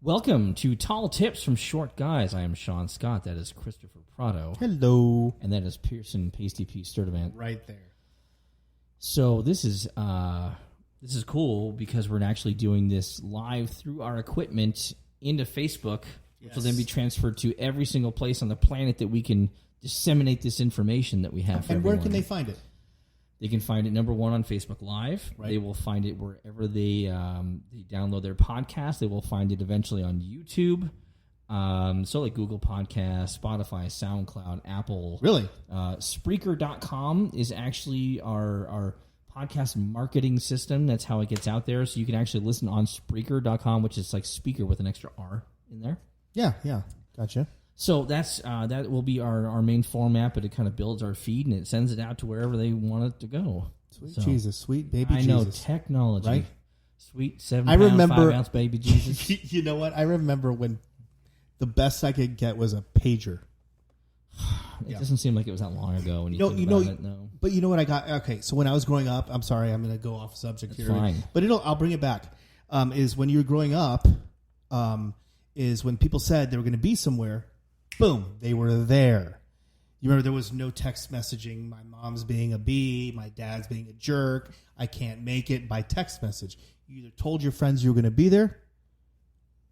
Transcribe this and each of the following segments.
Welcome to Tall Tips from Short Guys. I am Sean Scott. That is Christopher Prado. Hello. And that is Pearson Pasty P. Sturdivant. Right there. So this is cool because we're actually doing this live through our equipment into Facebook, which will then be transferred to every single place on the planet that we can disseminate this information that we have for And where everyone. can they find it? They can find it, number one, on Facebook Live. Right. They will find it wherever they download their podcast. They will find it eventually on YouTube. So like Google Podcasts, Spotify, SoundCloud, Apple. Really? Spreaker.com is actually our podcast marketing system. That's how it gets out there. So you can actually listen on Spreaker.com, which is like speaker with an extra R in there. Yeah. Gotcha. So that's that will be our main format, but it kind of builds our feed and it sends it out to wherever they want it to go. Sweet Jesus, sweet baby Jesus. I know, technology. Right? Sweet 5-ounce baby Jesus. You know what? I remember when the best I could get was a pager. It doesn't seem like it was that long ago when you think about it. No. But you know what I got? Okay, so when I was growing up, I'm sorry, I'm going to go off subject here. Fine. But I'll bring it back. Is when you were growing up, is when people said they were going to be somewhere, boom, they were there. You remember there was no text messaging. My mom's being a bee. My dad's being a jerk. I can't make it by text message. You either told your friends you were going to be there,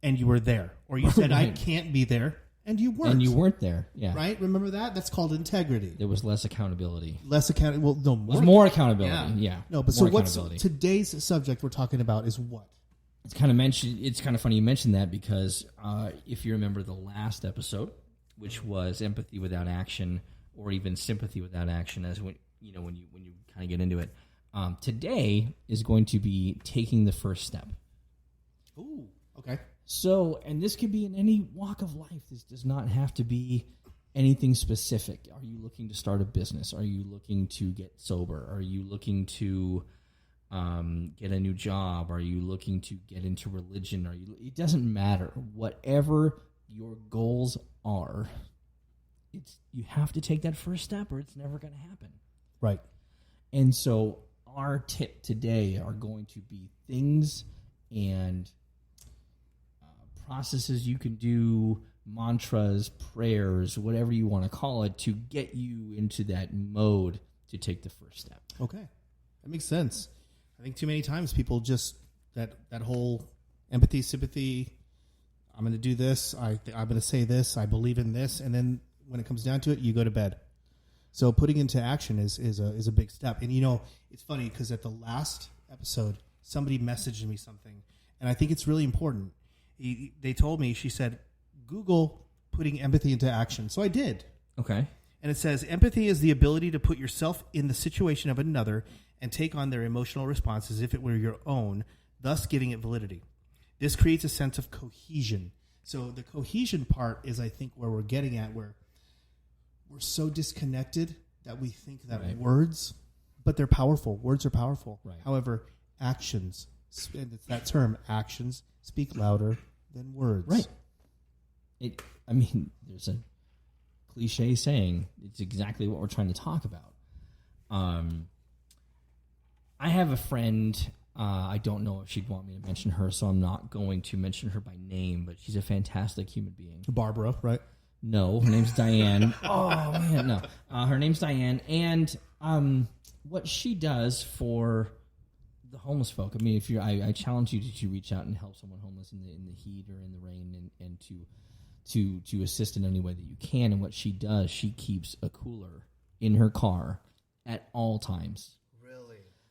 and you were there. Or you said, right. I can't be there, and you weren't. And you weren't there, yeah. Right? Remember that? That's called integrity. There was less accountability. Less accountability. Well, no, more. There's more accountability, yeah. No, but so what's today's subject we're talking about is what? It's kind of funny you mentioned that because if you remember the last episode, which was empathy without action, or even sympathy without action, as when you kind of get into it. Today is going to be taking the first step. Ooh, okay. So, and this could be in any walk of life. This does not have to be anything specific. Are you looking to start a business? Are you looking to get sober? Are you looking to get a new job? Are you looking to get into religion? It doesn't matter. Whatever your goals are, you have to take that first step or it's never going to happen. Right. And so our tip today are going to be things and processes you can do, mantras, prayers, whatever you want to call it, to get you into that mode to take the first step. Okay. That makes sense. I think too many times people just, that whole empathy, sympathy, I'm going to do this, I'm going to say this, I believe in this, and then when it comes down to it, you go to bed. So putting into action is a big step. And it's funny because at the last episode, somebody messaged me something, and I think it's really important. They told me, she said, Google putting empathy into action. So I did. Okay. And it says, empathy is the ability to put yourself in the situation of another and take on their emotional response as if it were your own, thus giving it validity. This creates a sense of cohesion. So the cohesion part is, I think, where we're getting at, where we're so disconnected that we think that words, but they're powerful. Words are powerful. Right. However, actions, and it's that term, actions speak louder than words. Right. There's a cliche saying. It's exactly what we're trying to talk about. I have a friend. I don't know if she'd want me to mention her, so I'm not going to mention her by name, but she's a fantastic human being. Barbara, right? No, her name's Diane. Oh, man, no. Her name's Diane, and what she does for the homeless folk, I challenge you to reach out and help someone homeless in the heat or in the rain, and to assist in any way that you can. And what she does, she keeps a cooler in her car at all times.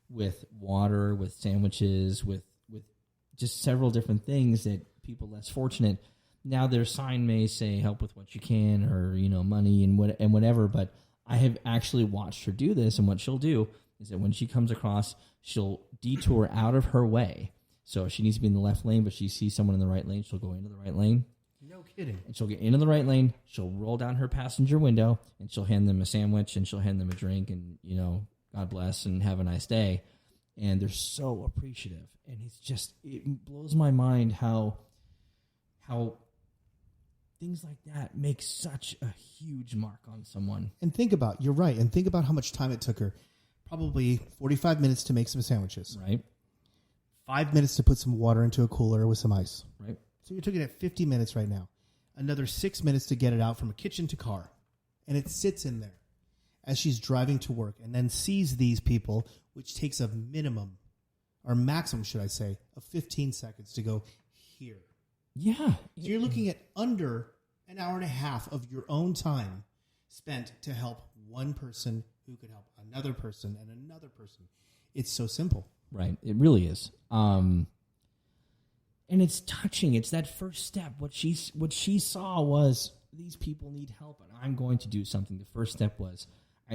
With water, with sandwiches, with just several different things that people less fortunate. Now their sign may say help with what you can, or money and whatever, but I have actually watched her do this, and what she'll do is that when she comes across, she'll detour out of her way. So if she needs to be in the left lane, but she sees someone in the right lane, she'll go into the right lane. No kidding. And she'll get into the right lane, she'll roll down her passenger window, and she'll hand them a sandwich, and she'll hand them a drink, and God bless and have a nice day. And they're so appreciative. And it blows my mind how things like that make such a huge mark on someone. And you're right. And think about how much time it took her. Probably 45 minutes to make some sandwiches. Right. 5 minutes to put some water into a cooler with some ice. Right. So you're looking at 50 minutes right now. Another 6 minutes to get it out from a kitchen to car. And it sits in there as she's driving to work and then sees these people, which takes a minimum, or maximum, should I say, of 15 seconds to go here. Yeah. So you're looking at under an hour and a half of your own time spent to help one person who could help another person and another person. It's so simple. Right. It really is. And it's touching. It's that first step. What she saw was these people need help, and I'm going to do something. The first step was,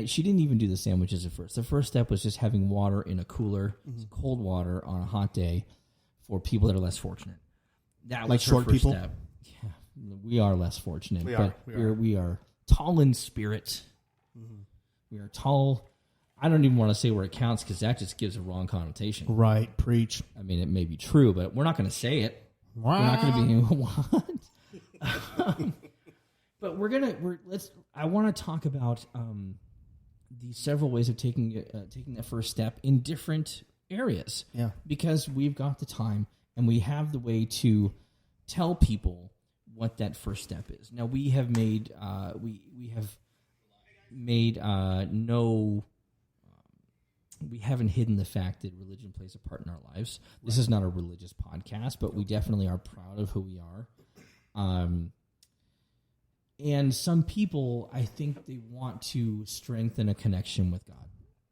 she didn't even do the sandwiches at first. The first step was just having water in a cooler, cold water on a hot day for people that are less fortunate. That was like her short first people? step. Yeah, we are less fortunate. We but are. We are tall in spirit. Mm-hmm. We are tall. I don't even want to say where it counts because that just gives a wrong connotation. Right. Preach. I mean, it may be true, but we're not going to say it. We're not going to be what? But I want to talk about the several ways of taking that first step in different areas. Yeah. Because we've got the time and we have the way to tell people what that first step is. Now we have made we haven't hidden the fact that religion plays a part in our lives. This is not a religious podcast, but we definitely are proud of who we are. And some people, I think they want to strengthen a connection with God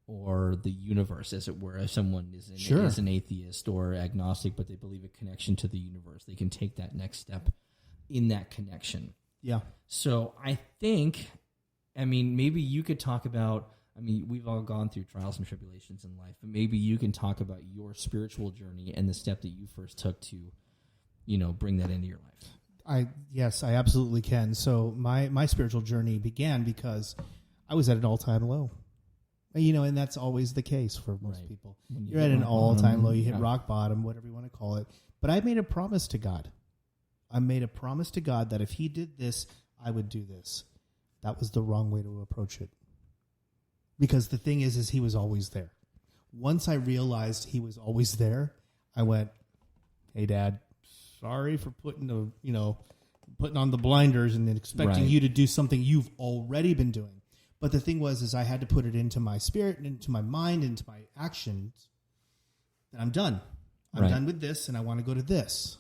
or the universe, as it were. If someone is an atheist or agnostic, but they believe a connection to the universe, they can take that next step in that connection. Yeah. So I think, maybe you could talk about, we've all gone through trials and tribulations in life, but maybe you can talk about your spiritual journey and the step that you first took to, bring that into your life. Yes, I absolutely can. So my spiritual journey began because I was at an all-time low. And that's always the case for most people. You're at an all-time low. You hit rock bottom, whatever you want to call it. But I made a promise to God. I made a promise to God that if he did this, I would do this. That was the wrong way to approach it. Because the thing is he was always there. Once I realized he was always there, I went, "Hey, Dad, sorry for putting on the blinders and then expecting you to do something you've already been doing." But the thing was I had to put it into my spirit and into my mind, into my actions, that I'm done. I'm done with this, and I want to go to this.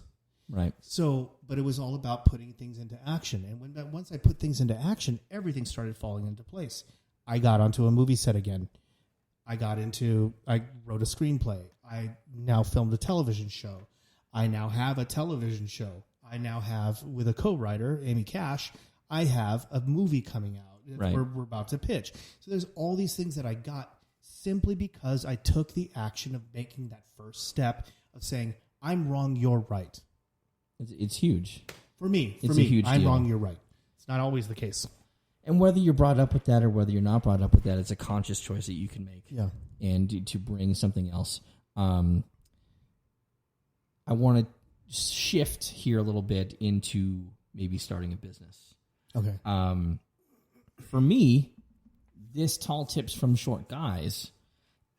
Right. So, but it was all about putting things into action. And once I put things into action, everything started falling into place. I got onto a movie set again. I wrote a screenplay. I now filmed a television show. I now have a television show. I now have, with a co-writer, Amy Cash, I have a movie coming out. Right. We're about to pitch. So there's all these things that I got simply because I took the action of making that first step of saying, I'm wrong, you're right. It's huge. For me, a huge I'm deal. wrong, you're right. It's not always the case. And whether you're brought up with that or whether you're not brought up with that, it's a conscious choice that you can make. Yeah. And to bring something else. I want to shift here a little bit into maybe starting a business. Okay. For me, this Tall Tips from Short Guys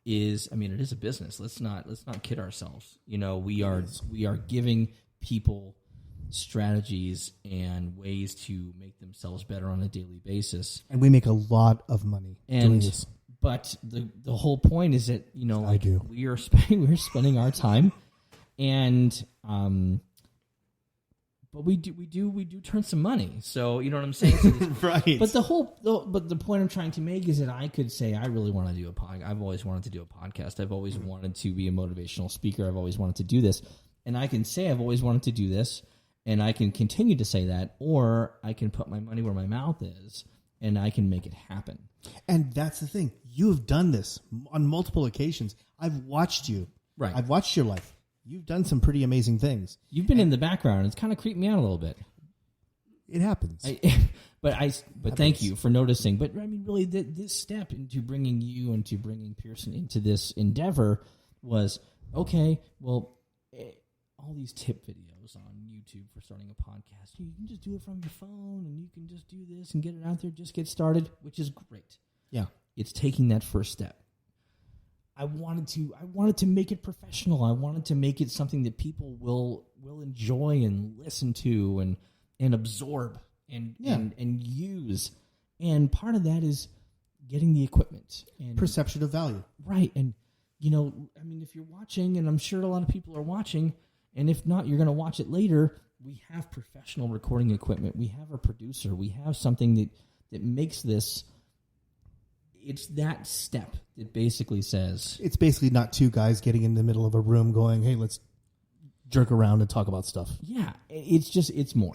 is, it is a business. Let's not kid ourselves. We are giving people strategies and ways to make themselves better on a daily basis. And we make a lot of money doing this. But the whole point is that, I do. we're spending our time and but we do turn some money. So you know what I'm saying? So right. But the point I'm trying to make is that I could say I really want to do a podcast. I've always wanted to do a podcast. I've always wanted to be a motivational speaker. I've always wanted to do this. And I can say I've always wanted to do this, and I can continue to say that, or I can put my money where my mouth is, and I can make it happen. And that's the thing. You have done this on multiple occasions. I've watched you. Right. I've watched your life. You've done some pretty amazing things. You've been in the background. It's kind of creeped me out a little bit. It happens. But thank you for noticing. But really, this step into bringing you and to bringing Pearson into this endeavor was, okay, well, all these tip videos on YouTube for starting a podcast, you can just do it from your phone and you can just do this and get it out there, just get started, which is great. Yeah. It's taking that first step. I wanted to make it professional. I wanted to make it something that people will enjoy and listen to and absorb and use. And part of that is getting the equipment and Perception of value. right. And if you're watching, and I'm sure a lot of people are watching, and if not, you're going to watch it later. We have professional recording equipment. We have a producer. We have something that makes this. It's that step that basically says It's basically not two guys getting in the middle of a room going, hey, let's jerk around and talk about stuff. yeah, it's more.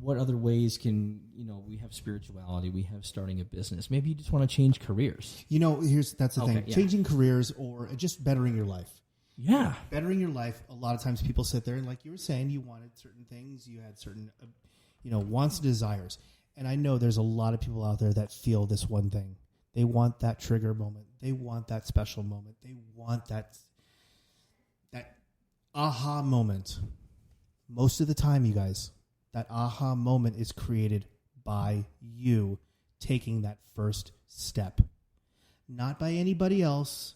What other ways can we have spirituality? We have starting a business. Maybe you just want to change careers. That's the thing. yeah. Changing careers or just bettering your life. Yeah, Bettering your life, a lot of times people sit there and like you were saying, you wanted certain things, you had certain, wants and desires. And I know there's a lot of people out there that feel this one thing. They want that trigger moment. They want that special moment. They want that aha moment. Most of the time, you guys, that aha moment is created by you taking that first step. Not by anybody else,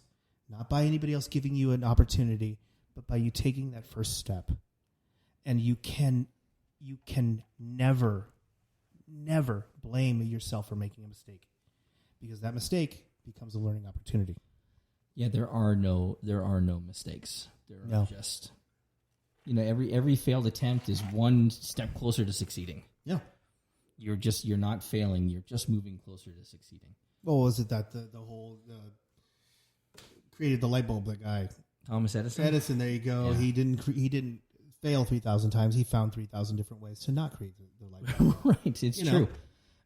not by anybody else giving you an opportunity, but by you taking that first step. And you can never blame yourself for making a mistake, because that mistake becomes a learning opportunity. yeah. There are no mistakes. There are just every failed attempt is one step closer to succeeding. Yeah. You're not failing. You're just moving closer to succeeding. Well, was it that the whole created the light bulb? That guy, Thomas Edison. Edison. There you go. Yeah. He didn't fail 3,000 times. He found 3,000 different ways to not create the light bulb. Right, it's true.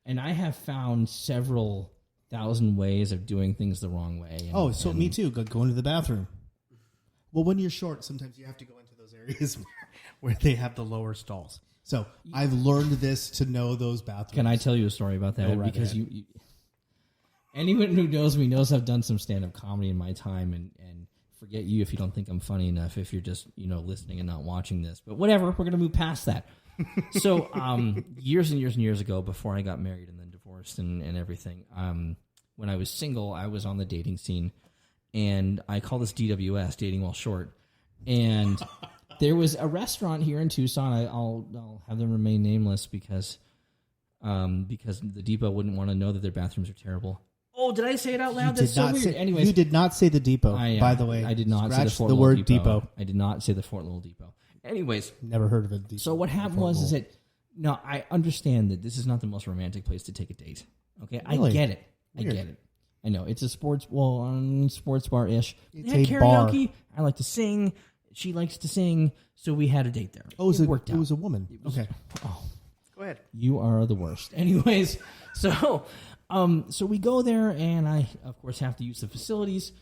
And I have found several thousand ways of doing things the wrong way. Me too. Going to the bathroom. Well, when you're short, sometimes you have to go into those areas where they have the lower stalls. So I've learned this to know those bathrooms. Can I tell you a story about that? Go right Because ahead. you anyone who knows me knows I've done some stand-up comedy in my time, and forget you if you don't think I'm funny enough, if you're just listening and not watching this. But whatever, we're gonna move past that. So years and years and years ago, before I got married and then divorced and everything, when I was single, I was on the dating scene, and I call this DWS, dating while short. And there was a restaurant here in Tucson. I'll have them remain nameless because the Depot wouldn't want to know that their bathrooms are terrible. Oh, did I say it out loud? That's so weird. Anyways, you did not say the Depot, by the way. I did not say the Scratch Fort the Little word Depot. Depot. I did not say the Fort Little Depot. Anyways, Never heard of it. Depot. so what happened was that no, I understand that this is not the most romantic place to take a date. Okay, Really? I get it. Weird. I get it. I know it's a sports bar ish. It's They had a bar. karaoke. I like to sing. She likes to sing, so we had a date there. it worked out. was a woman. Okay. Oh, Go ahead. you are the worst. Anyways, so we go there, and I, of course, have to use the facilities.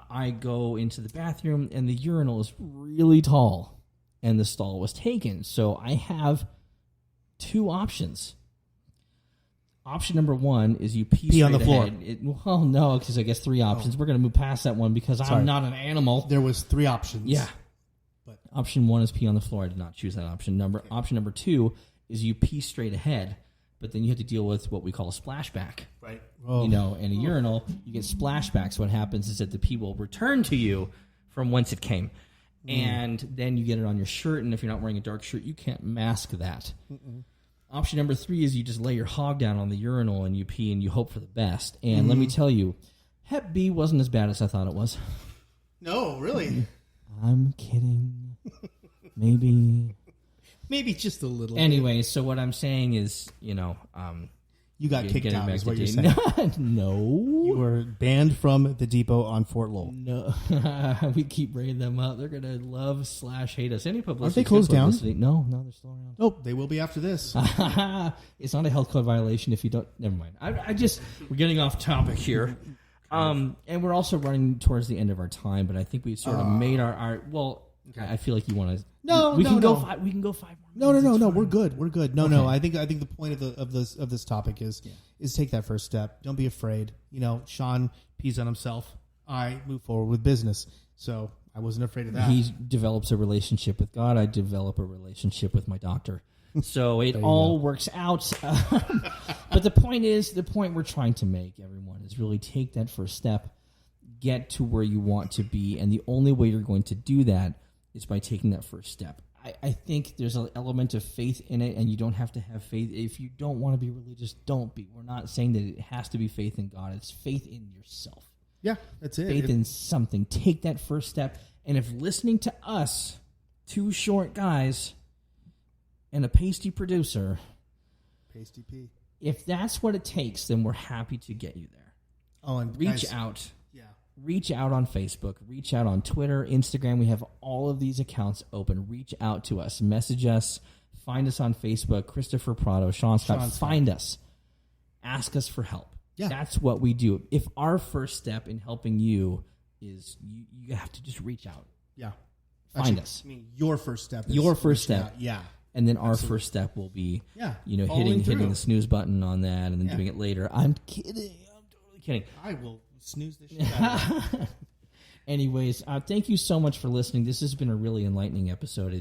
I go into the bathroom, and the urinal is really tall, and the stall was taken. So I have two options. Option number one is you pee on the straight floor. ahead. Well, no, because I guess three options. We're going to move past that one because Sorry. I'm not an animal. There was 3 options. Yeah. But Option one is pee on the floor. I did not choose that option. Option number two is you pee straight ahead, but then you have to deal with what we call a splashback. right. In a urinal, you get splashbacks. What happens is that the pee will return to you from whence it came. And then you get it on your shirt, and if you're not wearing a dark shirt, you can't mask that. Option number 3 is you just lay your hog down on the urinal and you pee and you hope for the best. And let me tell you, Hep B wasn't as bad as I thought it was. No, really. I'm kidding. Maybe just a little. Anyway, so what I'm saying is, you got kicked getting out. back Is to what you're dating. saying. No. You were banned from the Depot on Fort Lowell. No, we keep bringing them up. They're gonna love / hate us. Any publicity? Aren't they closed good down? publicity. No, they're still around. Nope, they will be after this. It's not a health code violation if you don't. Never mind. We're getting off topic here, and we're also running towards the end of our time. But I think we sort of made our. Well, Okay. I feel like you want to. No, we no, can no. go 5. We can go 5 more. No, minutes. It's We're fine. good. We're good. No, Okay. no. I think the point of this topic is take that first step. Don't be afraid. Sean pees on himself. I move forward with business. So I wasn't afraid of that. He develops a relationship with God. I develop a relationship with my doctor. So it you all works out. But the point we're trying to make, everyone, is really take that first step. get to where you want to be. And the only way you're going to do that is by taking that first step. I think there's an element of faith in it, and you don't have to have faith. If you don't want to be religious, don't be. We're not saying that it has to be faith in God. It's faith in yourself. Yeah, that's it. Faith in something. Take that first step. And if listening to us, two short guys and a pasty producer, Pasty P. if that's what it takes, then we're happy to get you there. Oh, and Reach out. Yeah. Reach out on Facebook. Reach out on Twitter, Instagram. We have all of these accounts open. Reach out to us. Message us. Find us on Facebook. Christopher Prado, Sean Scott. Find us. Ask us for help. Yeah. That's what we do. If our first step in helping you is you have to just reach out. Yeah. Find us. I mean, your first step. Your first step. Out. Yeah. And then our first step will be, following hitting through. the snooze button on that and then doing it later. I'm kidding. I'm totally kidding. I will snooze the shit out of it. Anyways, thank you so much for listening. This has been a really enlightening episode.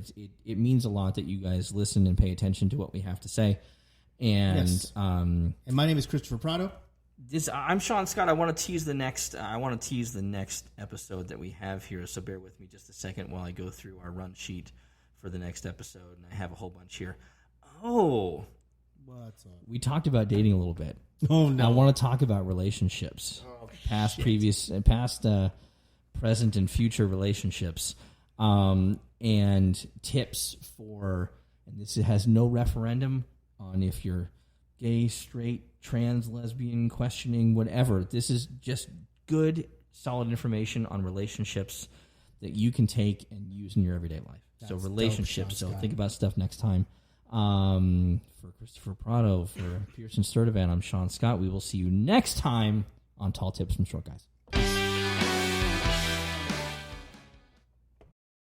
It means a lot that you guys listen and pay attention to what we have to say. And Yes. And my name is Christopher Prado. I'm Sean Scott. I want to tease the next. Episode that we have here. So bear with me just a second while I go through our run sheet for the next episode, and I have a whole bunch here. Oh, What's up? we talked about dating a little bit. Oh no. I want to talk about relationships, past, present, and future relationships, and tips for. And this has no referendum on if you're gay, straight, trans, lesbian, questioning, whatever. This is just good, solid information on relationships that you can take and use in your everyday life. So relationships. So think about stuff next time. For Christopher Prado, for Pearson Sturtevant, I'm Sean Scott. We will see you next time on Tall Tips from Short Guys.